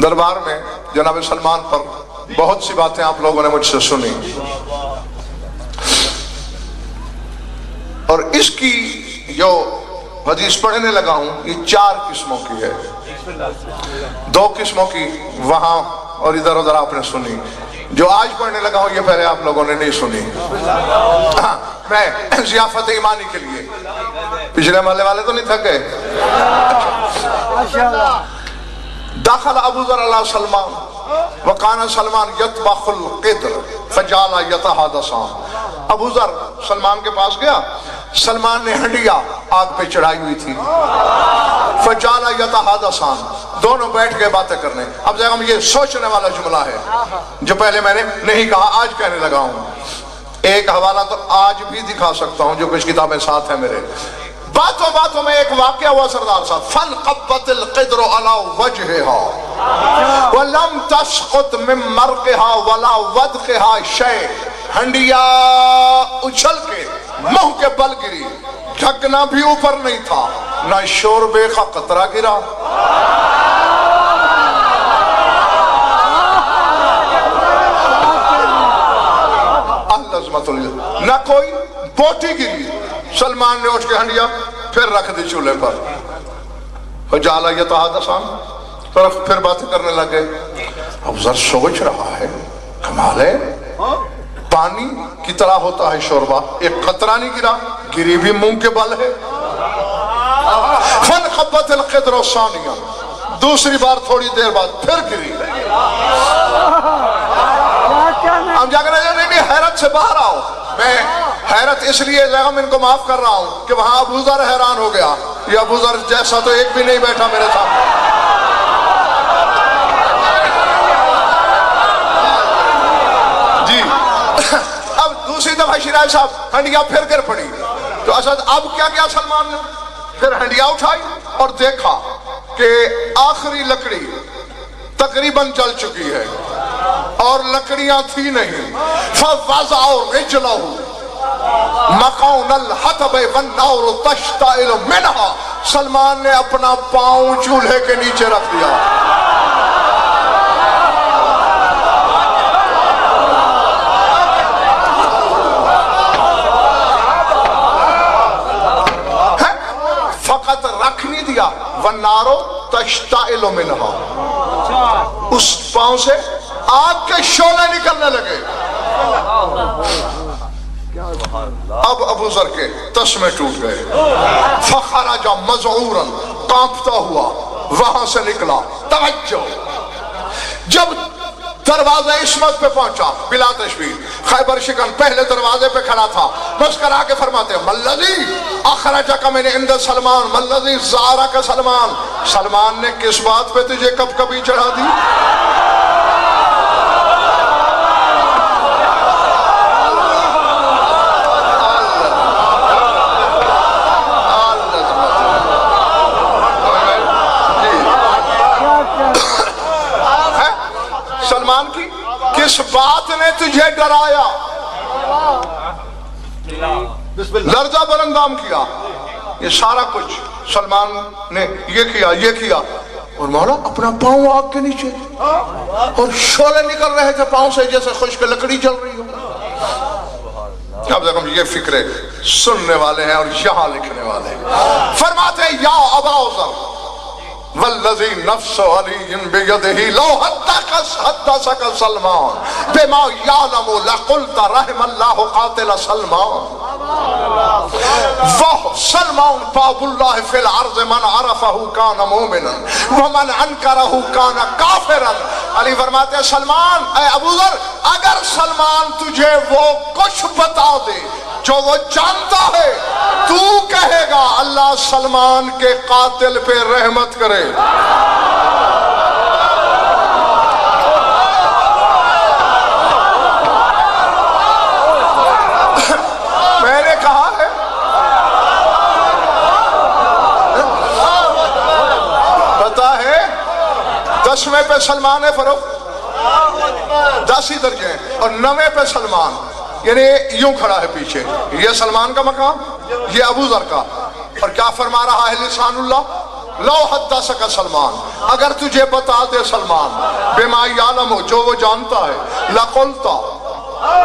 دربار میں جناب سلمان پر بہت سی باتیں آپ لوگوں نے مجھ سے سنی، اور اس کی جو حدیث پڑھنے لگا ہوں یہ 4 قسموں کی ہے. 2 قسموں کی وہاں اور ادھر ادھر آپ نے سنی، جو آج پڑھنے لگا ہوں یہ پہلے آپ لوگوں نے نہیں سنی. میں ضیافت ایمانی کے لیے، پچھلے محلے والے تو نہیں تھکے. داخل ابو ذر علی سلمان وکان سلمان یطبخ القدر فجعل یتحادثان. ابو ذر سلمان کے پاس گیا، سلمان نے ہنڈیا آگ پہ چڑھائی ہوئی تھی، فجعل یتحادثان، دونوں بیٹھ کے باتیں کرنے. اب ذرا یہ سوچنے والا جملہ ہے جو پہلے میں نے نہیں کہا، آج کہنے لگا ہوں. ایک حوالہ تو آج بھی دکھا سکتا ہوں جو کچھ کتابیں ساتھ ہیں میرے. باتوں باتوں میں ایک واقعہ ہوا سردار صاحب. فَانْقَبَّتِ الْقِدْرُ عَلَى وَجْهِهَا وَلَمْ تَسْقُطْ مِن مَرْقِهَا وَلَا وَدْقِهَا شَيْءٍ. ہنڈیا اچھل کے منہ کے بل گری، ڈھکنا بھی اوپر نہیں تھا، نہ شوربے کا قطرہ گرا. نہ کوئی بوٹی گری. سلمان نے اٹھ کے ہنڈیا پھر رکھ دی چولہے پر. فجعل یتحادثان، پھر باتیں کرنے لگے. اب ذر سوچ رہا ہے کمال ہے، پانی کی طرح ہوتا ہے شوربہ، ایک قطرہ نہیں گرا، گری بھی منہ کے بل ہے. فانقبت القدر ثانیہ، دوسری بار تھوڑی دیر بعد پھر گری. ہم جا کر نہیں حیرت سے باہر آؤ. میں حیرت اس لیے زیغم ان کو معاف کر رہا ہوں کہ وہاں ابو ذر حیران ہو گیا. یہ ابو ذر جیسا تو ایک بھی نہیں بیٹھا میرے سامنے. جی اب دوسری دفعہ شیراز صاحب ہنڈیا پھر گر پڑی تو اسد اب کیا کیا سلمان نے؟ پھر ہنڈیا اٹھائی اور دیکھا کہ آخری لکڑی تقریباً جل چکی ہے اور لکڑیاں تھی نہیں. فَوَضَعُ رِجْلَهُ مَقَوْنَ الْحَطَبِ وَالنَّارُ تَشْتَعِلُ مِنْهَا. سلمان نے اپنا پاؤں چولہے کے نیچے رکھ دیا. فقط رکھ نہیں دیا. وَالنَّارُ تَشْتَعِلُ مِنْهَا، اس پاؤں سے آگ کے شعلے نکلنے لگے. اب ابو ذر کے تسمے ٹوٹ گئے. فخرج مذعورا، کانپتا ہوا وہاں سے نکلا. توجہ، جب دروازہ عصمت پہ پہنچا بلا تشبیہ، خیبر شکن پہلے دروازے پہ کھڑا تھا، مسکرا کے فرماتے ہیں مَلَّذِي اخرجک من عند سلمان مَلَّذِي زارک سلمان. سلمان نے کس بات پہ تجھے کب کبھی چڑھا دی؟ سلمان کی کس بات نے تجھے ڈرایا؟ لرزہ برندام کیا. یہ سارا کچھ سلمان نے یہ کیا اور مولا اپنا پاؤں آگ کے نیچے اور شعلے نکل رہے تھے پاؤں سے جیسے خشک لکڑی جل رہی ہو. اب دیکھو یہ فکرے سننے والے ہیں اور یہاں لکھنے والے ہیں. فرماتے ہیں یا ابا ذر والذی نفس علی بیدہ لو حدثک سلمان بما یعلم لقلت رحم اللہ قاتل سلمان. وہ سلمان باب اللہ فی العرض من عرفہ کان مومنا ومن انکرہ کان کافرا. علی فرماتے ہیں سلمان، اے ابو ذر، اگر سلمان تجھے وہ کچھ بتا دے جو وہ جانتا ہے، تو کہے گا اللہ سلمان کے قاتل پہ رحمت کرے. میں نے کہا ہے پتا ہے 10ویں پہ سلمان ہے فروخت، 10 ہی درجے ہیں، اور 9ویں پہ سلمان، یعنی یوں کھڑا ہے پیچھے. یہ سلمان کا مقام، یہ ابو ذر کا. اور کیا فرما رہا ہے لسان اللہ؟ لو حدثک سلمان، اگر تجھے بتا دے سلمان، بما یعلم، جو وہ جانتا ہے، لقلتا،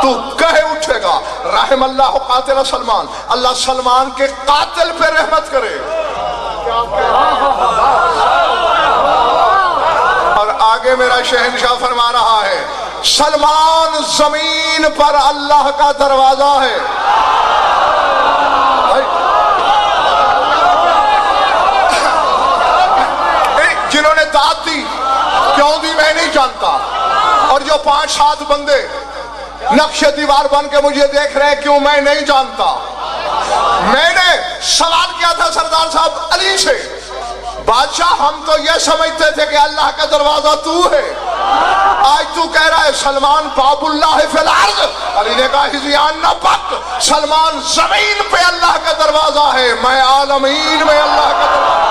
تو کہے اٹھے گا رحم اللہ قاتل سلمان، اللہ سلمان کے قاتل پہ رحمت کرے۔ اور آگے میرا شہنشاہ فرما رہا ہے سلمان زمین پر اللہ کا دروازہ ہے۔ جنہوں نے داد دی کیوں دی میں نہیں جانتا، اور جو 5-7 بندے نقش دیوار بن کے مجھے دیکھ رہے کیوں میں نہیں جانتا۔ میں نے سوال کیا تھا سردار صاحب علی سے، بادشاہ ہم تو یہ سمجھتے تھے کہ اللہ کا دروازہ تو ہے، آج تو کہہ رہا ہے سلمان باب اللہ فی الارض۔ علی نے کہا ہذیان نہ پک، سلمان زمین پہ اللہ کا دروازہ ہے، میں عالمین میں اللہ کا دروازہ۔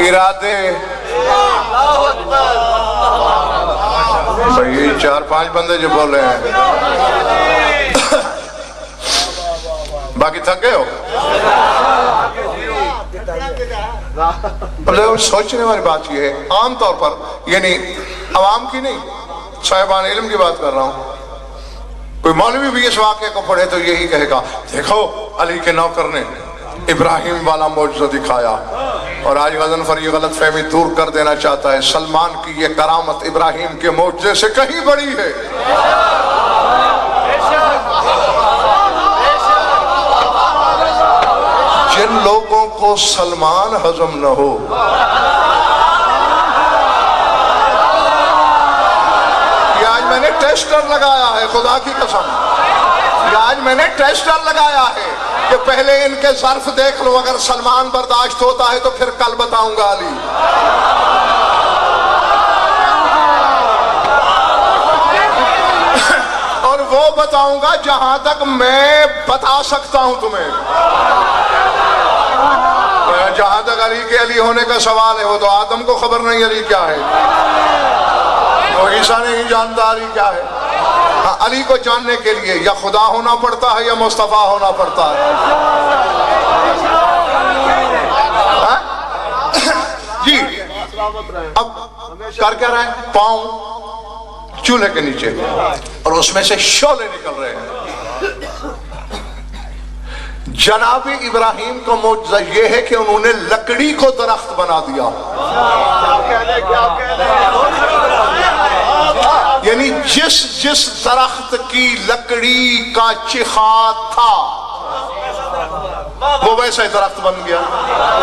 ارادے بھئی 4-5 بندے جو بولے ہیں، باقی تھک گئے ہو؟ سوچنے والی بات یہ ہے، عام طور پر یعنی عوام کی نہیں، صاحبان علم کی بات کر رہا ہوں، کوئی مولوی بھی اس واقعے کو پڑھے تو یہی کہے گا دیکھو علی کے نوکر نے ابراہیم والا معجزہ دکھایا، اور آج غضنفر یہ غلط فہمی دور کر دینا چاہتا ہے سلمان کی یہ کرامت ابراہیم کے معجزے سے کہیں بڑی ہے۔ جن لوگوں کو سلمان ہضم نہ ہو، یہ آج میں نے ٹیسٹر لگایا ہے، خدا کی قسم، یہ آج میں نے ٹیسٹر لگایا ہے کہ پہلے ان کے ظرف دیکھ لو، اگر سلمان برداشت ہوتا ہے تو پھر کل بتاؤں گا علی۔ اور وہ بتاؤں گا جہاں تک میں بتا سکتا ہوں تمہیں۔ جہاں تک علی کے علی ہونے کا سوال ہے، وہ تو آدم کو خبر نہیں علی کیا ہے، وہ عیسیٰ نہیں جانتا علی کیا ہے۔ علی کو جاننے کے لیے یا خدا ہونا پڑتا ہے یا مصطفیٰ ہونا پڑتا ہے۔ جی اب کر کیا رہے ہیں، پاؤں چولہے کے نیچے اور اس میں سے شعلے نکل رہے ہیں۔ جناب ابراہیم کا معجزہ یہ ہے کہ انہوں نے لکڑی کو درخت بنا دیا، یعنی جس درخت کی لکڑی کا چخا تھا وہ ویسا ہی درخت بن گیا۔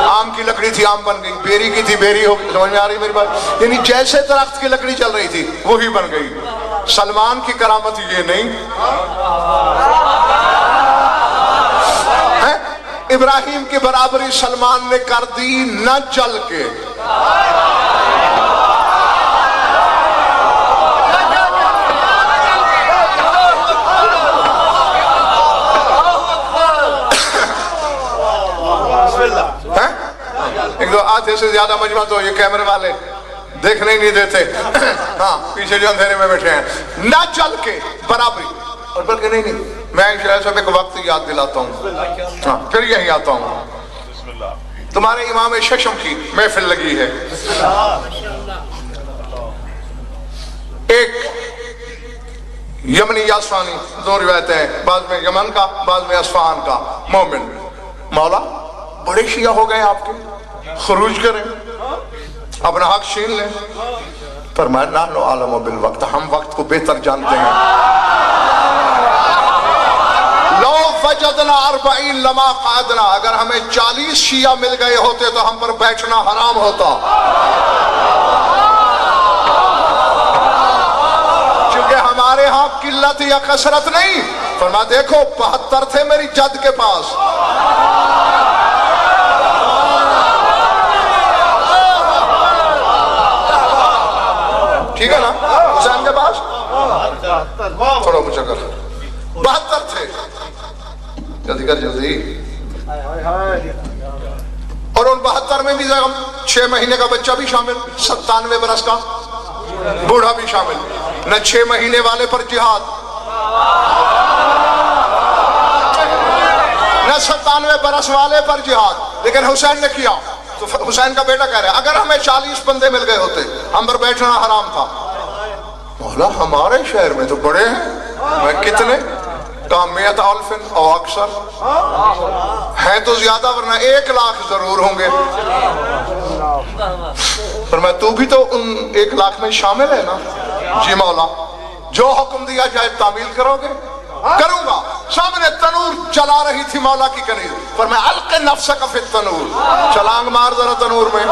آم کی لکڑی تھی آم بن گئی، بیری کی تھی بیری ہو گئی، سمجھ میں آ رہی میری بات؟ یعنی جیسے درخت کی لکڑی چل رہی تھی وہی بن گئی۔ سلمان کی کرامت یہ نہیں، ابراہیم کی برابری سلمان نے کر دی نہ چل کے۔ ایک دو آدھے سے زیادہ مجمع تو یہ کیمرے والے دیکھنے ہی نہیں دیتے، ہاں پیچھے جو اندھیرے میں بیٹھے ہیں، نہ چل کے برابری۔ اور بلکہ نہیں میں شہر صاحب ایک وقت یاد دلاتا ہوں، ہاں پھر یہی آتا ہوں۔ تمہارے امام ششم کی محفل لگی ہے، ایک یمنی یا اصفہانی، دو روایتیں ہیں، بعض میں یمن کا بعض میں اصفہان کا، مومن مولا بڑے شیعہ ہو گئے آپ کے، خروج کریں اپنا حق چھین لیں۔ فرمایا نحن عالم بالوقت، ہم وقت کو بہتر جانتے ہیں۔ لو وجدنا 40 لما قعدنا، اگر ہمیں 40 شیعہ مل گئے ہوتے تو ہم پر بیٹھنا حرام ہوتا، چونکہ ہمارے ہاں قلت یا کثرت نہیں۔ فرمایا دیکھو 72 تھے میری جد کے پاس، ٹھیک ہے نا، حسین کے پاس تھوڑا مجھے کر جلدی کر جلدی. اور ان 72 میں بھی 6 مہینے کا بچہ بھی شامل, 97 برس کا بوڑھا بھی شامل. نہ 6 مہینے والے پر جہاد, نہ 97 برس والے پر جہاد, لیکن حسین نے کیا. تو حسین کا بیٹا کہہ رہا ہے اگر ہمیں 40 بندے مل گئے ہوتے ہم پر بیٹھنا حرام تھا. مولا ہمارے شہر میں تو بڑے ہیں, میں کتنے کہا 100,000 اور اکثر ہیں تو زیادہ, ورنہ 1 لاکھ ضرور ہوں گے. پر میں تو بھی تو ان 1 لاکھ میں شامل ہے نا. جی مولا جو حکم دیا جائے تعمیل کرو گے. کروں گا. سامنے تنور جلا رہی تھی مولا کی کنیز, پر میں الق نفسک فی التنور, چھلانگ مار ذرا تنور میں.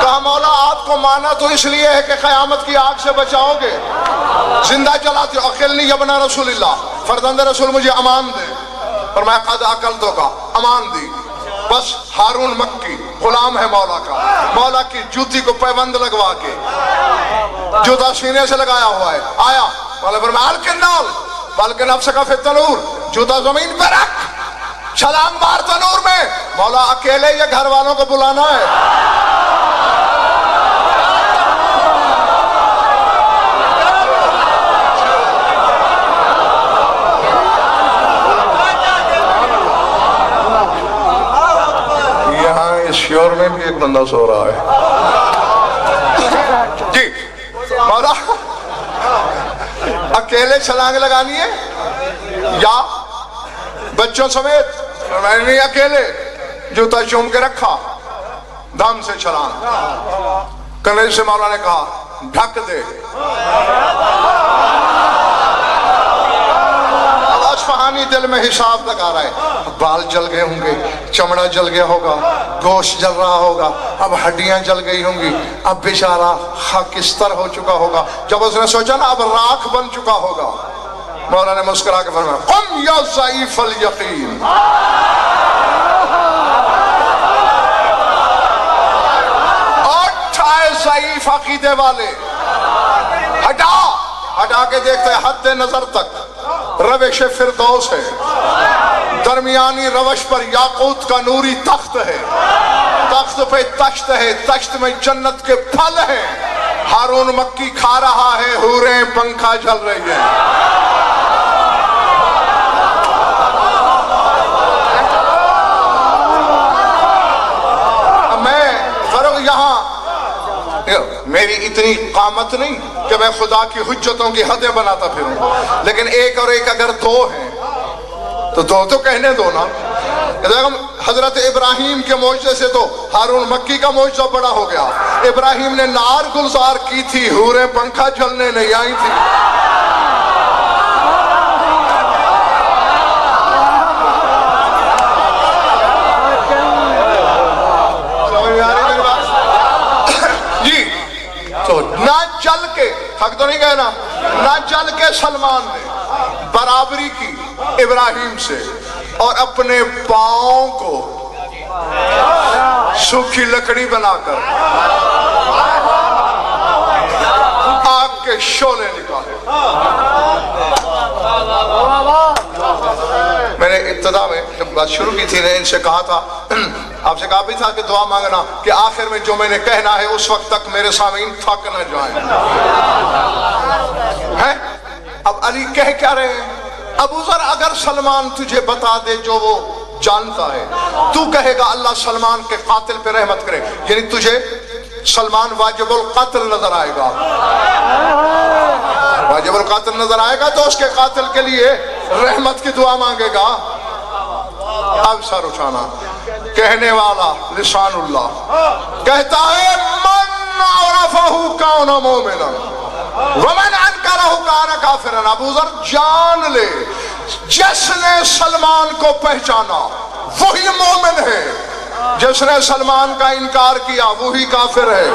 کہا مولا آپ کو مانا تو اس لیے ہے کہ قیامت کی آگ سے بچاؤ گے, زندہ جلاتے ہو. اقلنی ابن رسول اللہ, فرزند رسول مجھے امان دے. اور میں قد عقلتو کا امان دی. بس ہارون مکی غلام ہے مولا کا, مولا کی جوتی کو پیبند لگوا کے جوتا سینے سے لگایا ہوا ہے. آیا مولا فرمایا القِ نال بلکہ نفسک فی التنور, جوتا زمین پہ رکھ, چھلانگ مار تنور میں. مولا اکیلے یہ گھر والوں کو بلانا ہے. شیور میں بھی ایک بندہ سو رہا ہے. جی مولا اکیلے چھلانگ لگانی ہے یا بچوں سمیت؟ میں نہیں, اکیلے. جوتا چوم کے رکھا, دھم سے چھلانگ. کنیز سے مولا نے کہا ڈھک دے. اصفہانی دل میں حساب لگا رہا ہے, بال جل گئے ہوں گے, چمڑا جل گیا ہوگا, گوشت جل رہا ہوگا, اب ہڈیاں جل گئی ہوں گی, اب بیچارہ خاکستر ہو چکا ہوگا. جب اس نے سوچا نا اب راکھ بن چکا ہوگا, مولا نے مسکرا کے فرمایا قم یا ضعیف الیقین, اٹھائے ضعیف عقیدے والے, ہٹا کے دیکھتے ہیں حد نظر تک روش فردوس ہے, درمیانی روش پر یاقوت کا نوری تخت ہے, تخت پہ تشت ہے, تشت میں جنت کے پھل ہیں. ہارون مکی کھا رہا ہے, حوریں پنکھا جل رہی ہیں. میں فرق یہاں, میری اتنی قامت نہیں کہ میں خدا کی حجتوں کی حدیں بناتا پھروں, لیکن ایک اور ایک اگر 2 ہیں تو 2 تو کہنے دو نا. حضرت ابراہیم کے معجزے سے تو ہارون مکی کا معجزہ بڑا ہو گیا. ابراہیم نے نار گلزار کی تھی, حوریں پنکھا جلنے نہیں آئی تھی. نہ چل کے, حق تو نہیں کہنا, نہ چل کے سلمان نے برابری کی ابراہیم سے, اور اپنے پاؤں کو سوکھی لکڑی بنا کر آگ کے شعلے نکالے. میں نے ابتدا میں جب بات شروع کی تھی نے ان سے کہا تھا, آپ سے کہا بھی تھا کہ دعا مانگنا کہ آخر میں جو میں نے کہنا ہے اس وقت تک میرے سامعین تھک نہ جائیں. اب علی کہہ کیا رہے ہیں, ابو ذر اگر سلمان تجھے بتا دے جو وہ جانتا ہے, تو کہے گا اللہ سلمان کے قاتل پہ رحمت کرے, یعنی تجھے سلمان واجب القتل نظر آئے گا. واجب القتل نظر آئے گا تو اس کے قاتل کے لیے رحمت کی دعا مانگے گا. اب سر اٹھانا, کہنے والا لسان اللہ کہتا ہے من عرفہ کان مومنا ومن انکرہ کان کافرا. ابو ذر جان لے, جس نے سلمان کو پہچانا وہی مومن ہے, جس نے سلمان کا انکار کیا وہی کافر ہے.